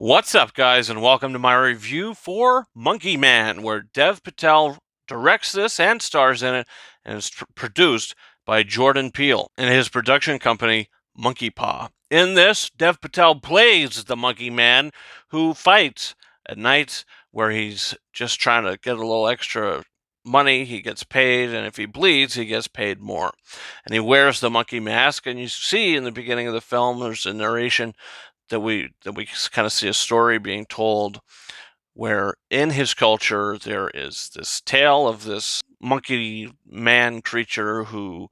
What's up, guys, and welcome to my review for Monkey Man, where Dev Patel directs this and stars in it, and is produced by Jordan Peele and his production company, Monkey Paw. In this, Dev Patel plays the Monkey Man who fights at nights where he's just trying to get a little extra money. He gets paid, and if he bleeds, he gets paid more. And he wears the monkey mask, and you see in the beginning of the film, there's a narration that we kind of see a story being told where in his culture there is this tale of this monkey man creature who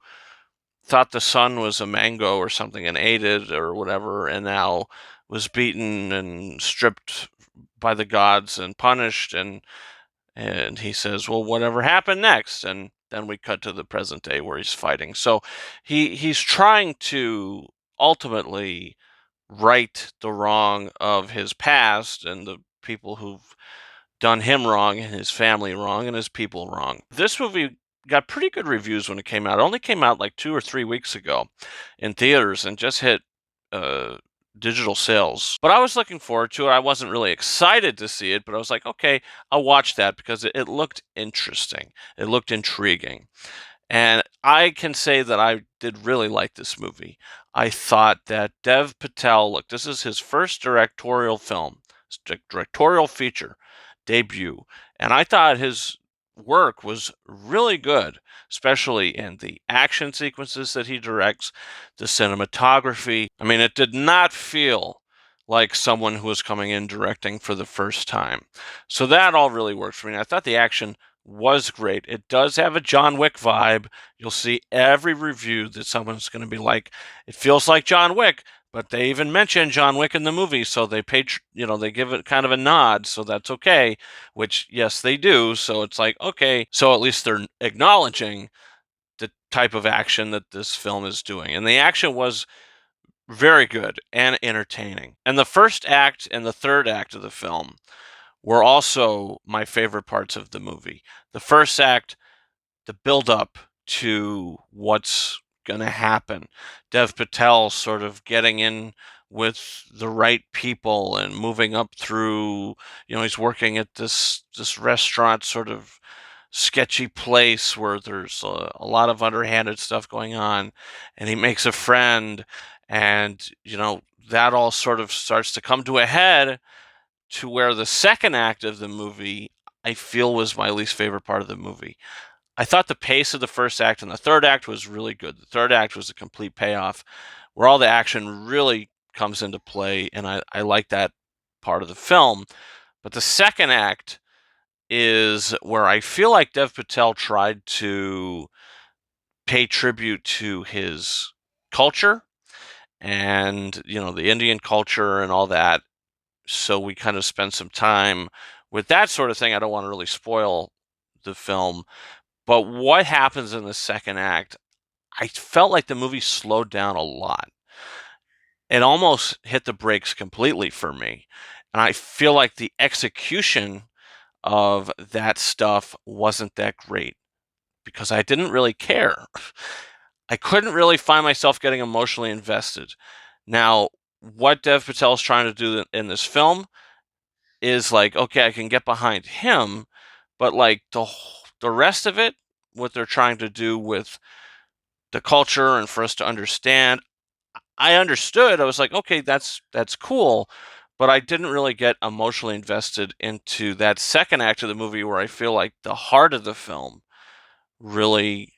thought the sun was a mango or something and ate it or whatever, and now was beaten and stripped by the gods and punished. And he says, well, whatever happened next? And then we cut to the present day where he's fighting. So he's trying to ultimately right the wrong of his past and the people who've done him wrong and his family wrong and his people wrong. This movie got pretty good reviews when it came out. It only came out like 2 or 3 weeks ago in theaters and just hit uh, digital sales. But I was looking forward to it. I wasn't really excited to see it, but I was like, okay, I'll watch that because it looked interesting. It looked intriguing. And I can say that I did really like this movie. I thought that Dev Patel, look, this is his first directorial film, directorial feature debut. And I thought his work was really good, especially in the action sequences that he directs, the cinematography. I mean, it did not feel like someone who was coming in directing for the first time. So that all really worked for me. I thought the action was great. It does have a John Wick vibe. You'll see every review that someone's going to be like, it feels like John Wick, but they even mention John Wick in the movie, so they they give it kind of a nod, so that's okay, which yes, they do. So it's like, okay, so at least they're acknowledging the type of action that this film is doing. And the action was very good and entertaining. And the first act and the third act of the film were also my favorite parts of the movie. The first act, the build up to what's going to happen. Dev Patel sort of getting in with the right people and moving up through, he's working at this restaurant sort of sketchy place where there's a lot of underhanded stuff going on, and he makes a friend, and that all sort of starts to come to a head to where the second act of the movie I feel was my least favorite part of the movie. I thought the pace of the first act and the third act was really good. The third act was a complete payoff where all the action really comes into play, and I like that part of the film. But the second act is where I feel like Dev Patel tried to pay tribute to his culture and, the Indian culture and all that. So we kind of spend some time with that sort of thing. I don't want to really spoil the film, but what happens in the second act, I felt like the movie slowed down a lot. It almost hit the brakes completely for me. And I feel like the execution of that stuff wasn't that great because I didn't really care. I couldn't really find myself getting emotionally invested. Now, what Dev Patel is trying to do in this film is like, okay, I can get behind him, but like the rest of it, what they're trying to do with the culture and for us to understand, I understood. I was like, okay, that's cool, but I didn't really get emotionally invested into that second act of the movie where I feel like the heart of the film really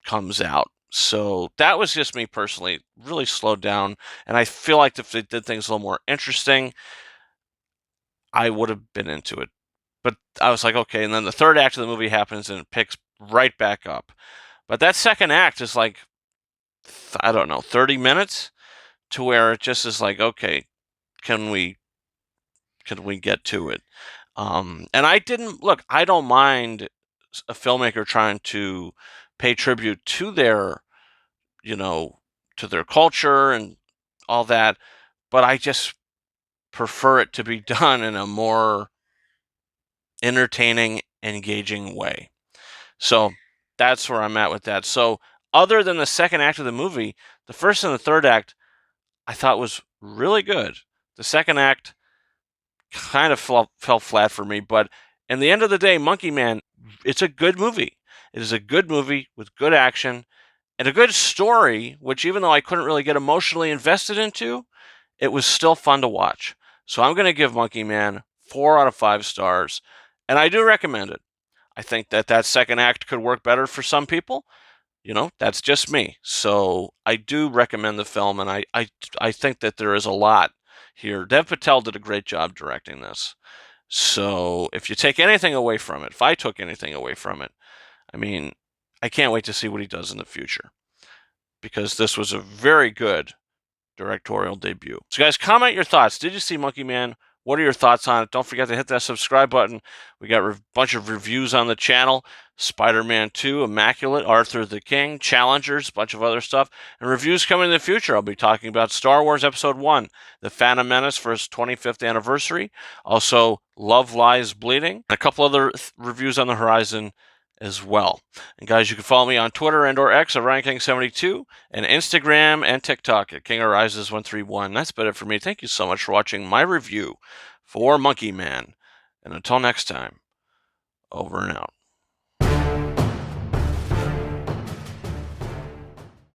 comes out. So that was just me personally, really slowed down, and I feel like if they did things a little more interesting, I would have been into it. But I was like, okay, and then the third act of the movie happens and it picks right back up. But that second act is like, I don't know, 30 minutes to where it just is like, okay, can we get to it? And I didn't look. I don't mind a filmmaker trying to pay tribute to their, you know, to their culture and all that, but I just prefer it to be done in a more entertaining, engaging way. So that's where I'm at with that. So other than the second act of the movie, the first and the third act I thought was really good. The second act kind of fell flat for me. But in the end of the day, Monkey Man, it's a good movie. It is a good movie with good action and a good story, which even though I couldn't really get emotionally invested into, it was still fun to watch. So I'm going to give Monkey Man 4 out of 5 stars, and I do recommend it. I think that second act could work better for some people. That's just me. So I do recommend the film, and I think that there is a lot here. Dev Patel did a great job directing this. So if you take anything away from it, if I took anything away from it, I mean, I can't wait to see what he does in the future, because this was a very good directorial debut. So guys, comment your thoughts. Did you see Monkey Man? What are your thoughts on it? Don't forget to hit that subscribe button. We got a bunch of reviews on the channel. Spider-Man 2, Immaculate, Arthur the King, Challengers, a bunch of other stuff. And reviews coming in the future. I'll be talking about Star Wars Episode 1, The Phantom Menace for its 25th anniversary. Also, Love Lies Bleeding. A couple other reviews on the horizon as well. And guys, you can follow me on Twitter and or X at RyanKing72 and Instagram and TikTok at KingArises131. That's about it for me. Thank you so much for watching my review for Monkey Man. And until next time, over and out.